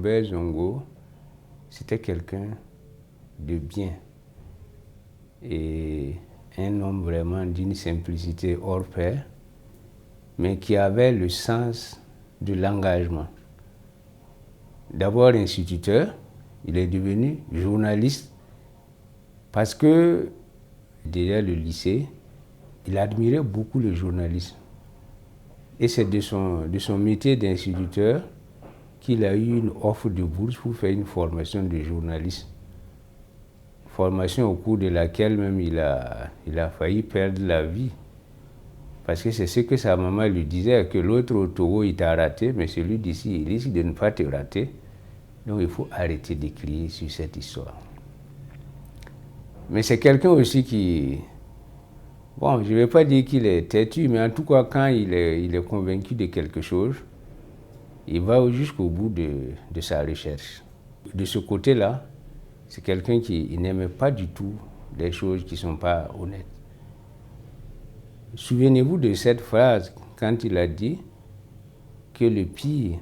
Norbert Zongo, c'était quelqu'un de bien et un homme vraiment d'une simplicité hors pair, mais qui avait le sens de l'engagement. D'abord instituteur, il est devenu journaliste parce que, déjà le lycée, il admirait beaucoup le journalisme. Et c'est de son métier d'instituteur qu'il a eu une offre de bourse pour faire une formation de journaliste. Formation au cours de laquelle même il a failli perdre la vie. Parce que c'est ce que sa maman lui disait, que l'autre au Togo, il t'a raté, mais celui d'ici, il risque de ne pas te rater. Donc il faut arrêter d'écrire sur cette histoire. Mais c'est quelqu'un aussi qui... Bon, je ne vais pas dire qu'il est têtu, mais en tout cas, quand il est convaincu de quelque chose, il va jusqu'au bout de sa recherche. De ce côté-là, c'est quelqu'un qui n'aimait pas du tout les choses qui ne sont pas honnêtes. Souvenez-vous de cette phrase quand il a dit que le pire,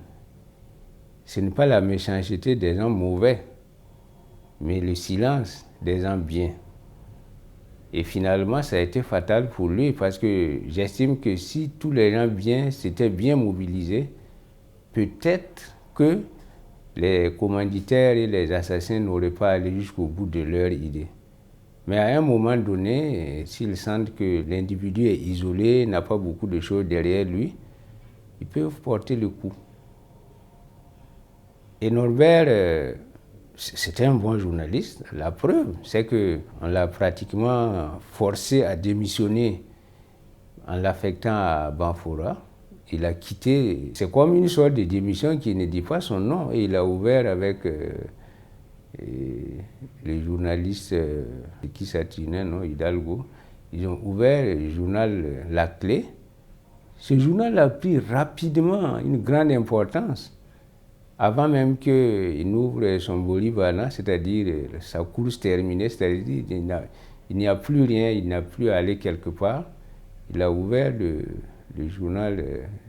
ce n'est pas la méchanceté des gens mauvais, mais le silence des gens bien. Et finalement, ça a été fatal pour lui parce que j'estime que si tous les gens bien s'étaient bien mobilisés, peut-être que les commanditaires et les assassins n'auraient pas allé jusqu'au bout de leur idée. Mais à un moment donné, s'ils sentent que l'individu est isolé, n'a pas beaucoup de choses derrière lui, ils peuvent porter le coup. Et Norbert, c'était un bon journaliste. La preuve, c'est qu'on l'a pratiquement forcé à démissionner en l'affectant à Banfora. Il a quitté, c'est comme une sorte de démission qui ne dit pas son nom. Et il a ouvert avec les journalistes qui s'attinaient, Hidalgo. Ils ont ouvert le journal La Clé. Ce journal a pris rapidement une grande importance. Avant même qu'il n'ouvre son Bolivana, c'est-à-dire sa course terminée, c'est-à-dire il n'y a plus rien, il n'a plus à aller quelque part. Il a ouvert le journal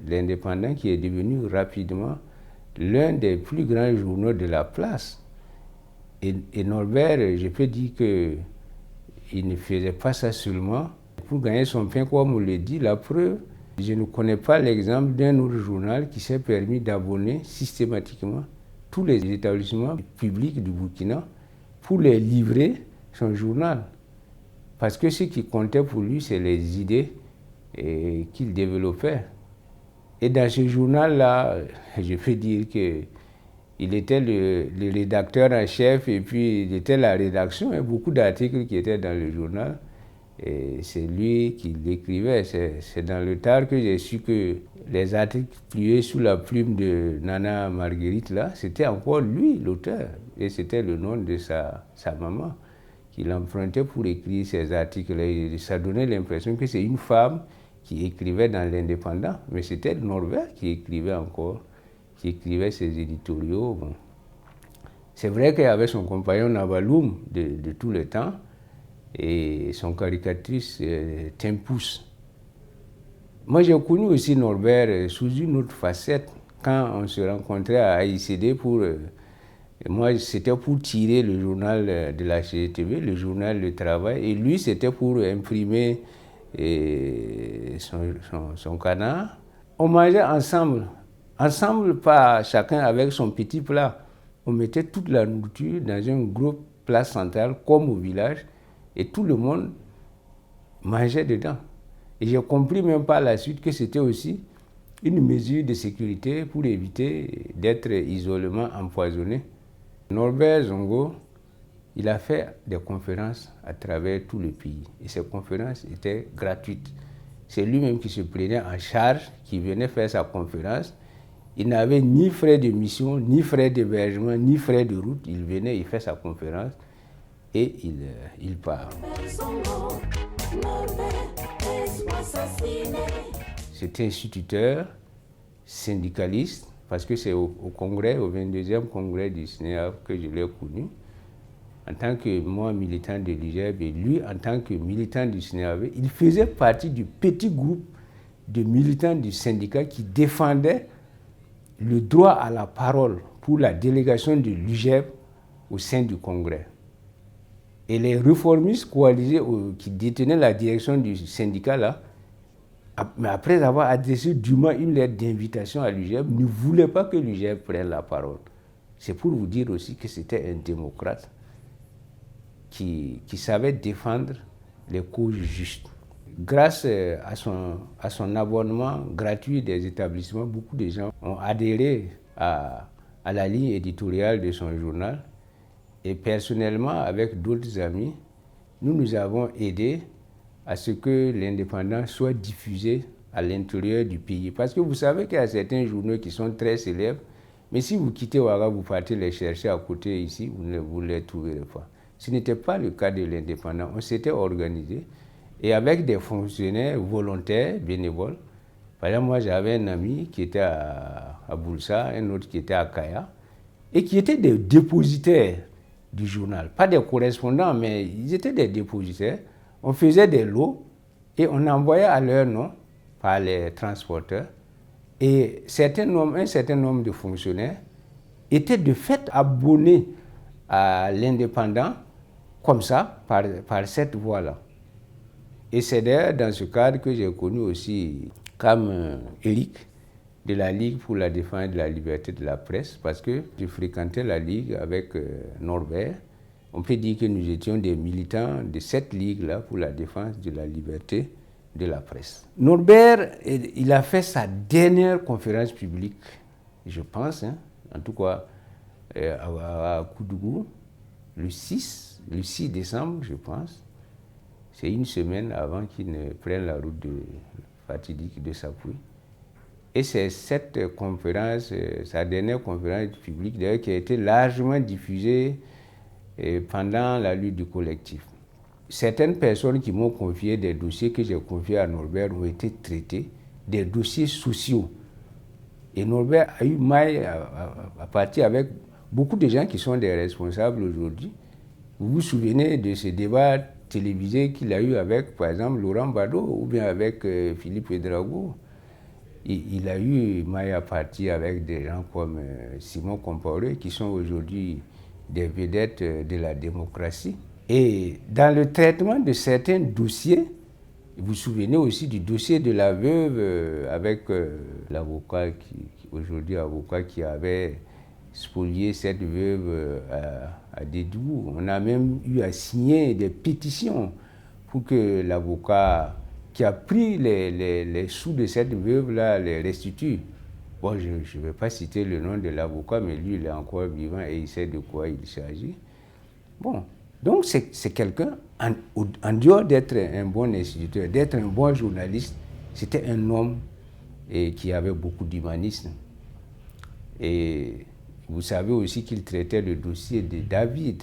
L'Indépendant qui est devenu rapidement l'un des plus grands journaux de la place. Et Norbert, je peux dire qu'il ne faisait pas ça seulement pour gagner son pain, comme on le dit. La preuve, je ne connais pas l'exemple d'un autre journal qui s'est permis d'abonner systématiquement tous les établissements publics du Burkina pour les livrer son journal. Parce que ce qui comptait pour lui, c'est les idées qu'il développait. Et dans ce journal-là, je peux dire qu'il était le rédacteur en chef et puis il était la rédaction. Il y a beaucoup d'articles qui étaient dans le journal. Et c'est lui qui l'écrivait. C'est dans le tard que j'ai su que les articles publiés sous la plume de Nana Marguerite, là, c'était encore lui, l'auteur. Et c'était le nom de sa maman qu'il empruntait pour écrire ces articles. Et ça donnait l'impression que c'est une femme qui écrivait dans l'Indépendant. Mais c'était Norbert qui écrivait encore, qui écrivait ses éditoriaux. Bon. C'est vrai qu'il y avait son compagnon Nabaloum de tout le temps, et son caricatrice Tempus. Moi, j'ai connu aussi Norbert sous une autre facette quand on se rencontrait à AICD pour... moi, c'était pour tirer le journal de la CGTV, le journal Le Travail, et lui, c'était pour imprimer son canard. On mangeait ensemble, pas chacun avec son petit plat. On mettait toute la nourriture dans un gros plat central, comme au village, et tout le monde mangeait dedans. Et j'ai compris même par la suite que c'était aussi une mesure de sécurité pour éviter d'être isolément empoisonné. Norbert Zongo, il a fait des conférences à travers tout le pays. Et ces conférences étaient gratuites. C'est lui-même qui se prenait en charge, qui venait faire sa conférence. Il n'avait ni frais de mission, ni frais d'hébergement, ni frais de route. Il venait, il fait sa conférence. Et il part. C'était instituteur, syndicaliste, parce que c'est au congrès, au 22e congrès du SNEAV que je l'ai connu. En tant que moi, militant de l'IGEB, et lui, en tant que militant du SNEAV, il faisait partie du petit groupe de militants du syndicat qui défendaient le droit à la parole pour la délégation de l'UJEP au sein du Congrès. Et les réformistes coalisés qui détenaient la direction du syndicat là, mais après avoir adressé dûment une lettre d'invitation à l'UJEP, ne voulaient pas que l'UJEP prenne la parole. C'est pour vous dire aussi que c'était un démocrate qui savait défendre les causes justes. Grâce à son abonnement gratuit des établissements, beaucoup de gens ont adhéré à la ligne éditoriale de son journal. Et personnellement, avec d'autres amis, nous avons aidé à ce que l'indépendance soit diffusée à l'intérieur du pays. Parce que vous savez qu'il y a certains journaux qui sont très célèbres, mais si vous quittez Ouaga, vous partez les chercher à côté ici, vous ne les trouverez pas. Ce n'était pas le cas de l'indépendant. On s'était organisé et avec des fonctionnaires volontaires, bénévoles. Par exemple, moi j'avais un ami qui était à Boulsa, un autre qui était à Kaya, et qui étaient des dépositaires du journal. Pas des correspondants, mais ils étaient des dépositaires. On faisait des lots et on envoyait à leur nom par les transporteurs. Et un certain nombre de fonctionnaires étaient de fait abonnés à l'indépendant comme ça, par cette voie-là. Et c'est d'ailleurs dans ce cadre que j'ai connu aussi comme Eric de la Ligue pour la défense de la liberté de la presse, parce que je fréquentais la Ligue avec Norbert. On peut dire que nous étions des militants de cette Ligue-là pour la défense de la liberté de la presse. Norbert, il a fait sa dernière conférence publique, je pense, en tout cas à Koudougou, le 6 décembre, je pense. C'est une semaine avant qu'il ne prenne la route fatidique de Sapoui. Et c'est cette conférence, sa dernière conférence publique, d'ailleurs, qui a été largement diffusée pendant la lutte du collectif. Certaines personnes qui m'ont confié des dossiers que j'ai confiés à Norbert ont été traités, des dossiers sociaux. Et Norbert a eu maille à partir avec beaucoup de gens qui sont des responsables aujourd'hui. Vous vous souvenez de ce débat télévisé qu'il a eu avec, par exemple, Laurent Bado ou bien avec Philippe Ouédraogo. Il a eu maille à partir avec des gens comme Simon Compaoré, qui sont aujourd'hui des vedettes de la démocratie. Et dans le traitement de certains dossiers, vous vous souvenez aussi du dossier de la veuve avec l'avocat, aujourd'hui avocat, qui avait spolié cette veuve à Dédou. On a même eu à signer des pétitions pour que l'avocat qui a pris les sous de cette veuve-là les restitue. Bon, je ne vais pas citer le nom de l'avocat, mais lui, il est encore vivant et il sait de quoi il s'agit. Bon, donc c'est quelqu'un, en dehors d'être un bon instituteur, d'être un bon journaliste, c'était un homme qui avait beaucoup d'humanisme. Et vous savez aussi qu'il traitait le dossier de David.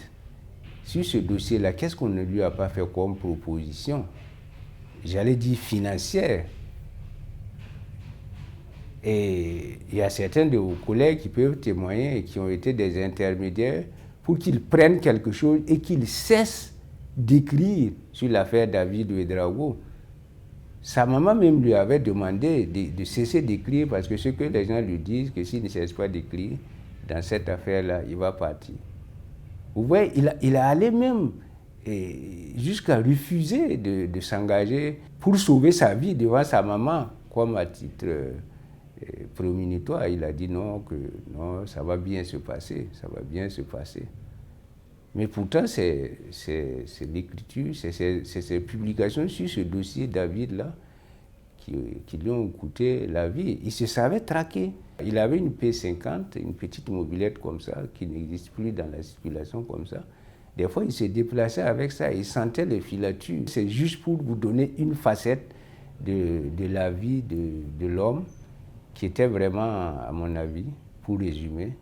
Sur ce dossier-là, qu'est-ce qu'on ne lui a pas fait comme proposition? J'allais dire financière. Et il y a certains de vos collègues qui peuvent témoigner et qui ont été des intermédiaires pour qu'ils prennent quelque chose et qu'ils cessent d'écrire sur l'affaire David Ouédraogo. Sa maman même lui avait demandé de cesser d'écrire parce que ce que les gens lui disent, que s'il ne cesse pas d'écrire dans cette affaire-là, il va partir. Vous voyez, il a allé même jusqu'à refuser de s'engager pour sauver sa vie devant sa maman, comme à titre prémonitoire. Il a dit non, ça va bien se passer, ça va bien se passer. Mais pourtant, c'est l'écriture, c'est ces publications sur ce dossier David-là qui lui ont coûté la vie. Il se savait traquer. Il avait une P50, une petite mobilette comme ça, qui n'existe plus dans la circulation comme ça. Des fois, il se déplaçait avec ça, il sentait les filatures. C'est juste pour vous donner une facette de la vie de l'homme, qui était vraiment, à mon avis, pour résumer,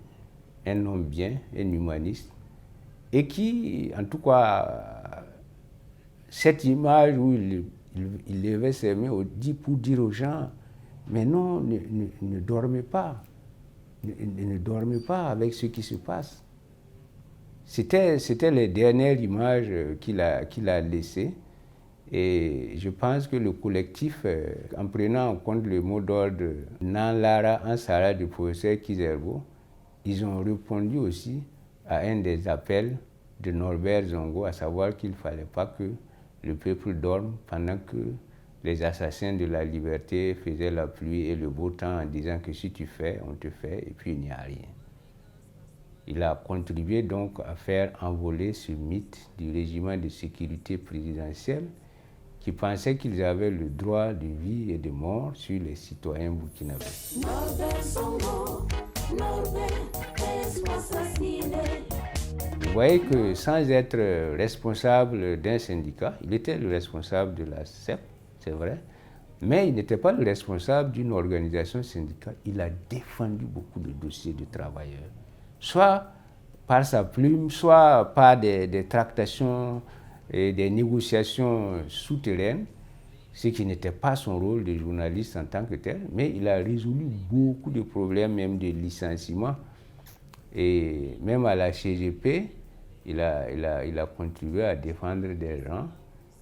un homme bien, un humaniste, et qui, en tout cas, cette image où il levait ses mains pour dire aux gens, mais non, ne dormez pas, ne dormez pas avec ce qui se passe. C'était les dernières images qu'il a laissées. Et je pense que le collectif, en prenant en compte le mot d'ordre Nan Lara Ansara du professeur Kizerbo, ils ont répondu aussi à un des appels de Norbert Zongo, à savoir qu'il ne fallait pas que le peuple dorme pendant que les assassins de la liberté faisaient la pluie et le beau temps en disant que si tu fais, on te fait, et puis il n'y a rien. Il a contribué donc à faire envoler ce mythe du régiment de sécurité présidentielle qui pensaient qu'ils avaient le droit de vie et de mort sur les citoyens burkinabés. Vous voyez que sans être responsable d'un syndicat, il était le responsable de la CEP, c'est vrai, mais il n'était pas le responsable d'une organisation syndicale. Il a défendu beaucoup de dossiers de travailleurs, soit par sa plume, soit par des tractations et des négociations souterraines, ce qui n'était pas son rôle de journaliste en tant que tel, mais il a résolu beaucoup de problèmes, même de licenciement. Et même à la CGP, il a contribué à défendre des gens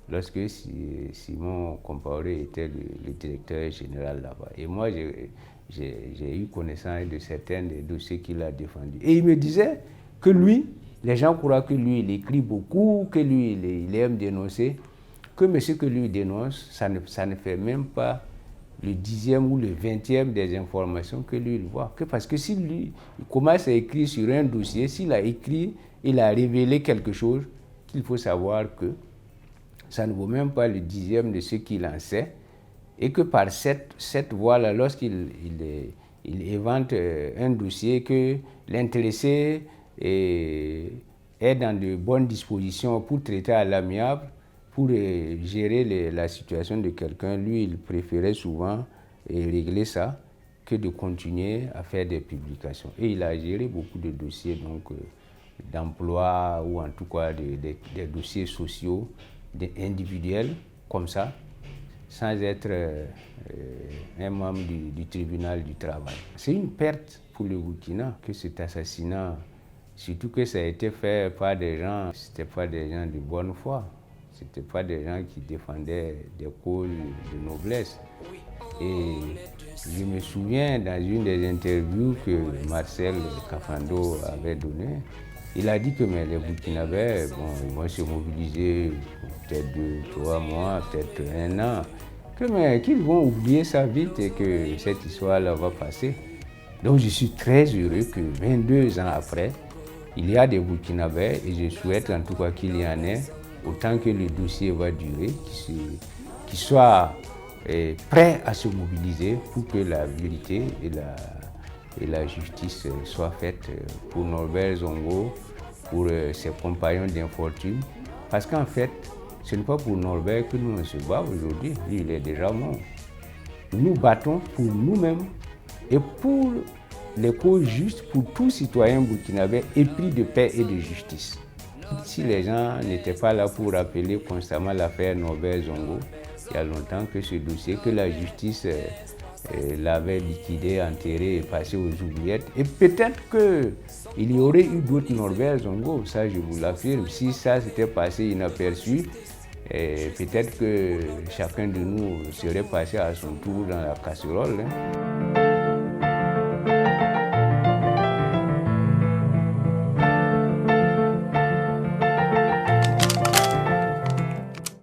lorsque Simon Compaoré était le directeur général là-bas. Et moi, j'ai eu connaissance de certains des dossiers qu'il a défendus. Et il me disait que lui, les gens croient que lui, il écrit beaucoup, que lui, il aime dénoncer, que ce que lui dénonce, ça ne fait même pas le 10e ou le 20e des informations que lui, il voit. Parce que si lui, il commence à écrire sur un dossier, s'il a écrit, il a révélé quelque chose, qu'il faut savoir que ça ne vaut même pas le 10e de ce qu'il en sait, et que par cette voie-là, lorsqu'il évente un dossier, que l'intéressé est dans de bonnes dispositions pour traiter à l'amiable, pour gérer la situation de quelqu'un, lui, il préférait souvent régler ça que de continuer à faire des publications. Et il a géré beaucoup de dossiers d'emploi ou en tout cas des dossiers sociaux, individuels, comme ça, sans être un membre du tribunal du travail. C'est une perte pour le Burkina que cet assassinat, surtout que ça a été fait par des gens, c'était pas des gens de bonne foi. C'était pas des gens qui défendaient des causes de noblesse. Et je me souviens dans une des interviews que Marcel Kafando avait données, il a dit que les Burkinabés, ils vont se mobiliser peut-être 2, 3 mois, peut-être 1 an, qu'ils vont oublier ça vite et que cette histoire-là va passer. Donc je suis très heureux que 22 ans après, il y a des Burkinabés et je souhaite en tout cas qu'il y en ait, autant que le dossier va durer, qu'ils soient prêts à se mobiliser pour que la vérité et la justice soient faites pour Norbert Zongo, pour ses compagnons d'infortune. Parce qu'en fait, ce n'est pas pour Norbert que nous on se bat aujourd'hui, lui il est déjà mort. Nous battons pour nous-mêmes et pour les causes justes pour tout citoyen burkinabé épris de paix et de justice. Si les gens n'étaient pas là pour rappeler constamment l'affaire Norbert Zongo, il y a longtemps que ce dossier, que la justice l'avait liquidé, enterré et passé aux oubliettes. Et peut-être qu'il y aurait eu d'autres Norbert Zongo, ça je vous l'affirme. Si ça s'était passé inaperçu, peut-être que chacun de nous serait passé à son tour dans la casserole.